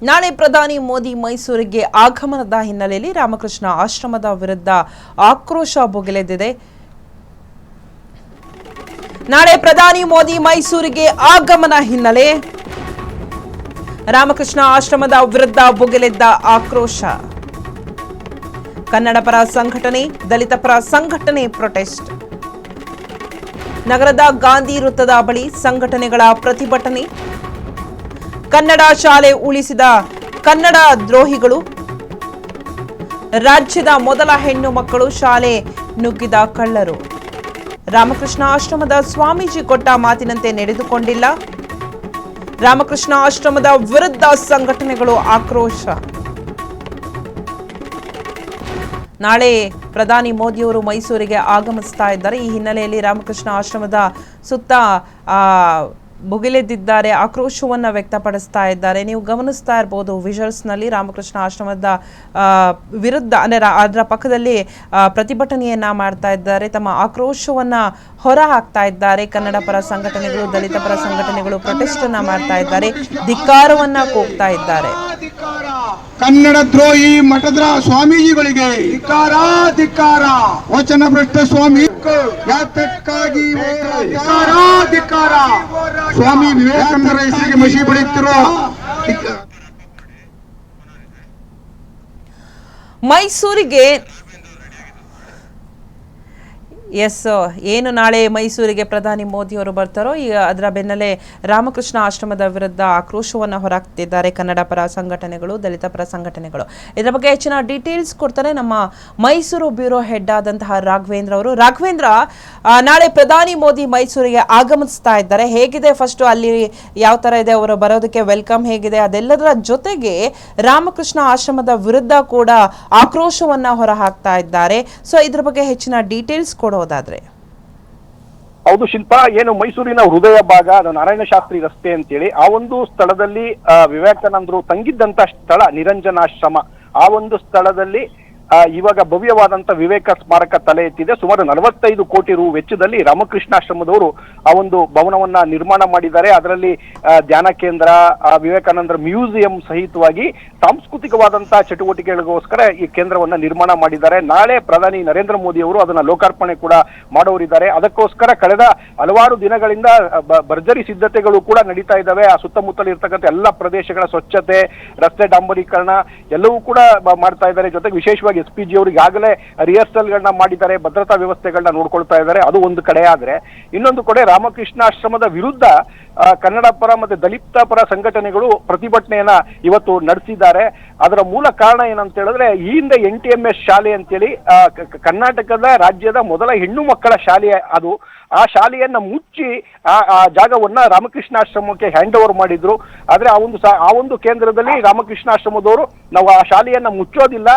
ನಾಳೆ ಪ್ರಧಾನಿ ಮೋದಿ ಮೈಸೂರಿಗೆ ಆಗಮನದ ಹಿನ್ನೆಲೆಯಲ್ಲಿ ರಾಮಕೃಷ್ಣ ಆಶ್ರಮದ ವಿರುದ್ಧ ಆಕ್ರೋಶ ಭುಗಿಲೆದ್ದಿದೆ. ನಾಳೆ ಪ್ರಧಾನಿ ಮೋದಿ ಮೈಸೂರಿಗೆ ಆಗಮನ ಹಿನ್ನೆಲೆ ರಾಮಕೃಷ್ಣ ಆಶ್ರಮದ ವಿರುದ್ಧ ಭುಗಿಲೆದ್ದ ಆಕ್ರೋಶ. ಕನ್ನಡ ಪರ ಸಂಘಟನೆ, ದಲಿತ ಪರ ಸಂಘಟನೆ ಪ್ರೊಟೆಸ್ಟ್. ನಗರದ ಗಾಂಧಿ ವೃತ್ತದ ಬಳಿ ಸಂಘಟನೆಗಳ ಪ್ರತಿಭಟನೆ. ಕನ್ನಡ ಶಾಲೆ ಉಳಿಸಿದ ಕನ್ನಡ ದ್ರೋಹಿಗಳು. ರಾಜ್ಯದ ಮೊದಲ ಹೆಣ್ಣು ಮಕ್ಕಳು ಶಾಲೆ ನುಗ್ಗಿದ ಕಳ್ಳರು. ರಾಮಕೃಷ್ಣ ಆಶ್ರಮದ ಸ್ವಾಮೀಜಿ ಕೊಟ್ಟ ಮಾತಿನಂತೆ ನಡೆದುಕೊಂಡಿಲ್ಲ. ರಾಮಕೃಷ್ಣ ಆಶ್ರಮದ ವಿರುದ್ಧ ಸಂಘಟನೆಗಳು ಆಕ್ರೋಶ. ನಾಳೆ ಪ್ರಧಾನಿ ಮೋದಿಯವರು ಮೈಸೂರಿಗೆ ಆಗಮಿಸ್ತಾ ಇದ್ದಾರೆ. ಈ ಹಿನ್ನೆಲೆಯಲ್ಲಿ ರಾಮಕೃಷ್ಣ ಆಶ್ರಮದ ಸುತ್ತ ಭುಗಿಲೆದ್ದಿದ್ದಾರೆ, ಆಕ್ರೋಶವನ್ನು ವ್ಯಕ್ತಪಡಿಸ್ತಾ ಇದ್ದಾರೆ. ನೀವು ಗಮನಿಸ್ತಾ ಇರಬಹುದು ವಿಜುವಲ್ಸ್ ನಲ್ಲಿ ರಾಮಕೃಷ್ಣ ಆಶ್ರಮದ ವಿರುದ್ಧ ಅಂದರೆ ಅದರ ಪಕ್ಕದಲ್ಲಿ ಪ್ರತಿಭಟನೆಯನ್ನ ಮಾಡ್ತಾ ಇದ್ದಾರೆ, ತಮ್ಮ ಆಕ್ರೋಶವನ್ನ ಹೊರ ಹಾಕ್ತಾ ಇದ್ದಾರೆ. ಕನ್ನಡ ಪರ ಸಂಘಟನೆಗಳು, ದಲಿತ ಪರ ಸಂಘಟನೆಗಳು ಪ್ರೊಟೆಸ್ಟ್ ಅನ್ನ ಮಾಡ್ತಾ ಇದ್ದಾರೆ, ಧಿಕ್ಕಾರವನ್ನ ಕೂಗ್ತಾ ಇದ್ದಾರೆ. ಕನ್ನಡ ದ್ರೋಹಿ ಮಠದ ಸ್ವಾಮೀಜಿಗಳಿಗೆ ಧಿಕ್ಕಾರ ಧಿಕ್ಕಾರ. ವಚನ ಭ್ರಷ್ಟ ಸ್ವಾಮಿ ಯಾತಕ್ಕಾಗಿ ಧಿಕ್ಕಾರ. ಸ್ವಾಮಿ ವಿವೇಕಾನಂದರ ಹೆಸರಿಗೆ ಮಸಿ ಬಳಿಯುತ್ತಿರುವ ಮೈಸೂರಿಗೆ ಏನು ನಾಳೆ ಮೈಸೂರಿಗೆ ಪ್ರಧಾನಿ ಮೋದಿ ಅವರು ಬರ್ತಾರೋ ಅದರ ಬೆನ್ನಲ್ಲೇ ರಾಮಕೃಷ್ಣ ಆಶ್ರಮದ ವಿರುದ್ಧ ಆಕ್ರೋಶವನ್ನು ಹೊರಹಾಕ್ತಿದ್ದಾರೆ ಕನ್ನಡ ಪರ ಸಂಘಟನೆಗಳು, ದಲಿತ ಪರ ಸಂಘಟನೆಗಳು. ಇದರ ಬಗ್ಗೆ ಹೆಚ್ಚಿನ ಡೀಟೇಲ್ಸ್ ಕೊಡ್ತಾರೆ ನಮ್ಮ ಮೈಸೂರು ಬ್ಯೂರೋ ಹೆಡ್ ಆದಂತಹ ರಾಘವೇಂದ್ರ ಅವರು. ರಾಘವೇಂದ್ರ, ನಾಳೆ ಪ್ರಧಾನಿ ಮೋದಿ ಮೈಸೂರಿಗೆ ಆಗಮಿಸ್ತಾ ಇದ್ದಾರೆ. ಹೇಗಿದೆ ಫಸ್ಟ್ ಅಲ್ಲಿ ಯಾವ ತರ ಇದೆ ಅವರು ಬರೋದಕ್ಕೆ ವೆಲ್ಕಮ್ ಹೇಗಿದೆ, ಅದೆಲ್ಲದರ ಜೊತೆಗೆ ರಾಮಕೃಷ್ಣ ಆಶ್ರಮದ ವಿರುದ್ಧ ಕೂಡ ಆಕ್ರೋಶವನ್ನ ಹೊರ ಹಾಕ್ತಾ ಇದ್ದಾರೆ. ಸೊ ಇದ್ರ ಬಗ್ಗೆ ಹೆಚ್ಚಿನ ಡೀಟೇಲ್ಸ್ ಕೊಡೋದಾದ್ರೆ. ಹೌದು ಶಿಲ್ಪ, ಏನು ಮೈಸೂರಿನ ಹೃದಯ ಭಾಗ ಅದು ನಾರಾಯಣ ಶಾಸ್ತ್ರಿ ರಸ್ತೆ ಅಂತೇಳಿ ಆ ಒಂದು ಸ್ಥಳದಲ್ಲಿ ವಿವೇಕಾನಂದರು ತಂಗಿದ್ದಂತ ಸ್ಥಳ ನಿರಂಜನಾಶ್ರಮ. ಆ ಒಂದು ಸ್ಥಳದಲ್ಲಿ ಇವಾಗ ಭವ್ಯವಾದಂತ ವಿವೇಕ ಸ್ಮಾರಕ ತಲೆ ಎತ್ತಿದೆ. ಸುಮಾರು 45 ಕೋಟಿ ರು ವೆಚ್ಚದಲ್ಲಿ ರಾಮಕೃಷ್ಣಾಶ್ರಮದವರು ಆ ಒಂದು ಭವನವನ್ನ ನಿರ್ಮಾಣ ಮಾಡಿದ್ದಾರೆ. ಅದರಲ್ಲಿ ಧ್ಯಾನ ಕೇಂದ್ರ, ವಿವೇಕಾನಂದರ ಮ್ಯೂಸಿಯಂ ಸಹಿತವಾಗಿ ಸಾಂಸ್ಕೃತಿಕವಾದಂತಹ ಚಟುವಟಿಕೆಗಳಿಗೋಸ್ಕರ ಈ ಕೇಂದ್ರವನ್ನ ನಿರ್ಮಾಣ ಮಾಡಿದ್ದಾರೆ. ನಾಳೆ ಪ್ರಧಾನಿ ನರೇಂದ್ರ ಮೋದಿ ಅವರು ಅದನ್ನ ಲೋಕಾರ್ಪಣೆ ಕೂಡ ಮಾಡೋರಿದ್ದಾರೆ. ಅದಕ್ಕೋಸ್ಕರ ಕಳೆದ ಹಲವಾರು ದಿನಗಳಿಂದ ಭರ್ಜರಿ ಸಿದ್ಧತೆಗಳು ಕೂಡ ನಡೀತಾ ಇದ್ದಾವೆ. ಆ ಸುತ್ತಮುತ್ತಲು ಇರ್ತಕ್ಕಂಥ ಎಲ್ಲ ಪ್ರದೇಶಗಳ ಸ್ವಚ್ಛತೆ, ರಸ್ತೆ ಡಾಂಬರೀಕರಣ ಎಲ್ಲವೂ ಕೂಡ ಮಾಡ್ತಾ ಇದ್ದಾರೆ. ಜೊತೆಗೆ ವಿಶೇಷವಾಗಿ SPG ಅವರು ಈಗಾಗಲೇ ರಿಹರ್ಸಲ್ ಗಳನ್ನ ಮಾಡಿದ್ದಾರೆ, ಭದ್ರತಾ ವ್ಯವಸ್ಥೆಗಳನ್ನ ನೋಡ್ಕೊಳ್ತಾ ಇದ್ದಾರೆ. ಅದು ಒಂದು ಕಡೆ ಆದ್ರೆ, ಇನ್ನೊಂದು ಕಡೆ ರಾಮಕೃಷ್ಣಾಶ್ರಮದ ವಿರುದ್ಧ ಕನ್ನಡ ಪರ ಮತ್ತೆ ದಲಿತ ಪರ ಸಂಘಟನೆಗಳು ಪ್ರತಿಭಟನೆಯನ್ನ ಇವತ್ತು ನಡೆಸಿದ್ದಾರೆ. ಅದರ ಮೂಲ ಕಾರಣ ಏನಂತ ಹೇಳಿದ್ರೆ, ಈ ಹಿಂದೆ NTMS ಶಾಲೆ ಅಂತೇಳಿ ಕರ್ನಾಟಕದ ರಾಜ್ಯದ ಮೊದಲ ಹೆಣ್ಣು ಮಕ್ಕಳ ಶಾಲೆ ಅದು. ಆ ಶಾಲೆಯನ್ನ ಮುಚ್ಚಿ ಆ ಜಾಗವನ್ನ ರಾಮಕೃಷ್ಣಾಶ್ರಮಕ್ಕೆ ಹ್ಯಾಂಡ್ ಓವರ್ ಮಾಡಿದ್ರು. ಆದ್ರೆ ಆ ಒಂದು ಕೇಂದ್ರದಲ್ಲಿ ರಾಮಕೃಷ್ಣಾಶ್ರಮದವರು ನಾವು ಆ ಶಾಲೆಯನ್ನ ಮುಚ್ಚೋದಿಲ್ಲ,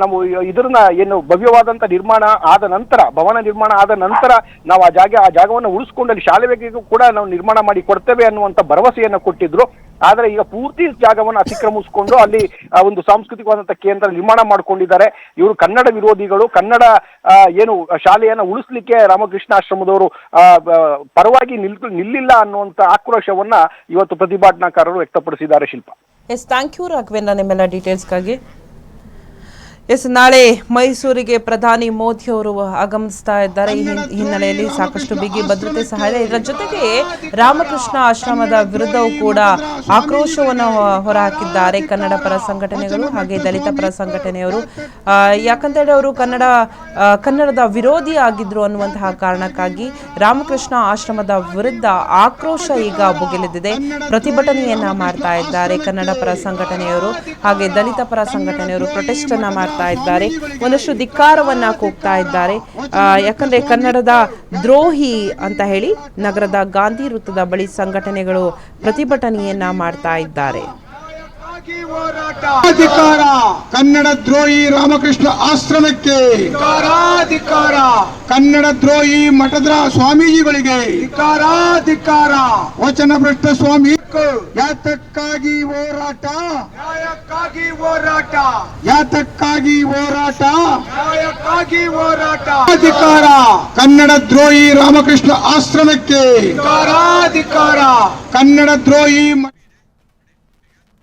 ನಾವು ಇದನ್ನ ಏನು ಭವ್ಯವಾದಂತ ನಿರ್ಮಾಣ ಆದ ನಂತರ, ಭವನ ನಿರ್ಮಾಣ ಆದ ನಂತರ ನಾವು ಆ ಜಾಗವನ್ನು ಉಳಿಸ್ಕೊಂಡು ಅಲ್ಲಿ ಶಾಲೆಗೂ ಕೂಡ ನಾವು ನಿರ್ಮಾಣ ಮಾಡಿ ಕೊಡ್ತೇವೆ ಅನ್ನುವಂತ ಭರವಸೆಯನ್ನ ಕೊಟ್ಟಿದ್ರು. ಆದ್ರೆ ಈಗ ಪೂರ್ತಿ ಜಾಗವನ್ನು ಅತಿಕ್ರಮಿಸಿಕೊಂಡು ಅಲ್ಲಿ ಒಂದು ಸಾಂಸ್ಕೃತಿಕವಾದಂತಹ ಕೇಂದ್ರ ನಿರ್ಮಾಣ ಮಾಡ್ಕೊಂಡಿದ್ದಾರೆ. ಇವರು ಕನ್ನಡ ವಿರೋಧಿಗಳು, ಕನ್ನಡ ಏನು ಶಾಲೆಯನ್ನ ಉಳಿಸ್ಲಿಕ್ಕೆ ರಾಮಕೃಷ್ಣಾಶ್ರಮದವರು ಪರವಾಗಿ ನಿಲ್ಲಿಲ್ಲ ಅನ್ನುವಂತ ಆಕ್ರೋಶವನ್ನ ಇವತ್ತು ಪ್ರತಿಭಟನಾಕಾರರು ವ್ಯಕ್ತಪಡಿಸಿದ್ದಾರೆ. ಶಿಲ್ಪ, ಥ್ಯಾಂಕ್ ಯು ರಾಘವೇಂದ್ರ ನಿಮ್ಮೆಲ್ಲ ಡೀಟೇಲ್ಸ್ಗಾಗಿ. ನಾಳೆ ಮೈಸೂರಿಗೆ ಪ್ರಧಾನಿ ಮೋದಿ ಅವರು ಆಗಮಿಸ್ತಾ ಇದ್ದಾರೆ. ಈ ಹಿನ್ನೆಲೆಯಲ್ಲಿ ಸಾಕಷ್ಟು ಬಿಗಿ ಭದ್ರತೆ ಸಹ ಇದೆ. ಇದರ ಜೊತೆಗೆ ರಾಮಕೃಷ್ಣ ಆಶ್ರಮದ ವಿರುದ್ಧವೂ ಕೂಡ ಆಕ್ರೋಶವನ್ನು ಹೊರಹಾಕಿದ್ದಾರೆ ಕನ್ನಡ ಪರ ಸಂಘಟನೆಗಳು ಹಾಗೆ ದಲಿತ ಪರ ಸಂಘಟನೆಯವರು. ಯಾಕಂತೇಳಿ ಅವರು ಕನ್ನಡದ ವಿರೋಧಿ ಆಗಿದ್ರು ಅನ್ನುವಂತಹ ಕಾರಣಕ್ಕಾಗಿ ರಾಮಕೃಷ್ಣ ಆಶ್ರಮದ ವಿರುದ್ಧ ಆಕ್ರೋಶ ಈಗ ಭುಗಿಲೆದ್ದಿದೆ. ಪ್ರತಿಭಟನೆಯನ್ನ ಮಾಡ್ತಾ ಇದ್ದಾರೆ ಕನ್ನಡ ಪರ ಸಂಘಟನೆಯವರು ಹಾಗೆ ದಲಿತ ಪರ ಸಂಘಟನೆಯವರು. ಪ್ರೊಟೆಸ್ಟ್ ಅನ್ನ ಮಾಡ್ತಾ ಇದ್ದಾರೆ, ಒಂದಷ್ಟು ಧಿಕ್ಕಾರವನ್ನ ಕೂಗ್ತಾ ಇದ್ದಾರೆ. ಯಾಕಂದ್ರೆ ಕನ್ನಡದ ದ್ರೋಹಿ ಅಂತ ಹೇಳಿ ನಗರದ ಗಾಂಧಿ ವೃತ್ತದ ಬಳಿ ಸಂಘಟನೆಗಳು ಪ್ರತಿಭಟನೆಯನ್ನ ಮಾಡ್ತಾ ಇದ್ದಾರೆ. ಕನ್ನಡ ದ್ರೋಹಿ ರಾಮಕೃಷ್ಣ ಆಶ್ರಮಕ್ಕೆ ಧಿಕ್ಕಾರ. ಕನ್ನಡ ದ್ರೋಹಿ ಮಠದ ಸ್ವಾಮೀಜಿಗಳಿಗೆ ಧಿಕ್ಕಾರ. ವಚನ ಭ್ರಷ್ಟ ಸ್ವಾಮಿ ಯಾತಕ್ಕಾಗಿ ಹೋರಾಟ, ನ್ಯಾಯಕ್ಕಾಗಿ ಹೋರಾಟ, ಯಾತಕ್ಕಾಗಿ ಹೋರಾಟ, ನ್ಯಾಯಕ್ಕಾಗಿ ಹೋರಾಟ. ಧಿಕ್ಕಾರ. ಕನ್ನಡ ದ್ರೋಹಿ ರಾಮಕೃಷ್ಣ ಆಶ್ರಮಕ್ಕೆ ಧಿಕ್ಕಾರ. ಕನ್ನಡ ದ್ರೋಹಿ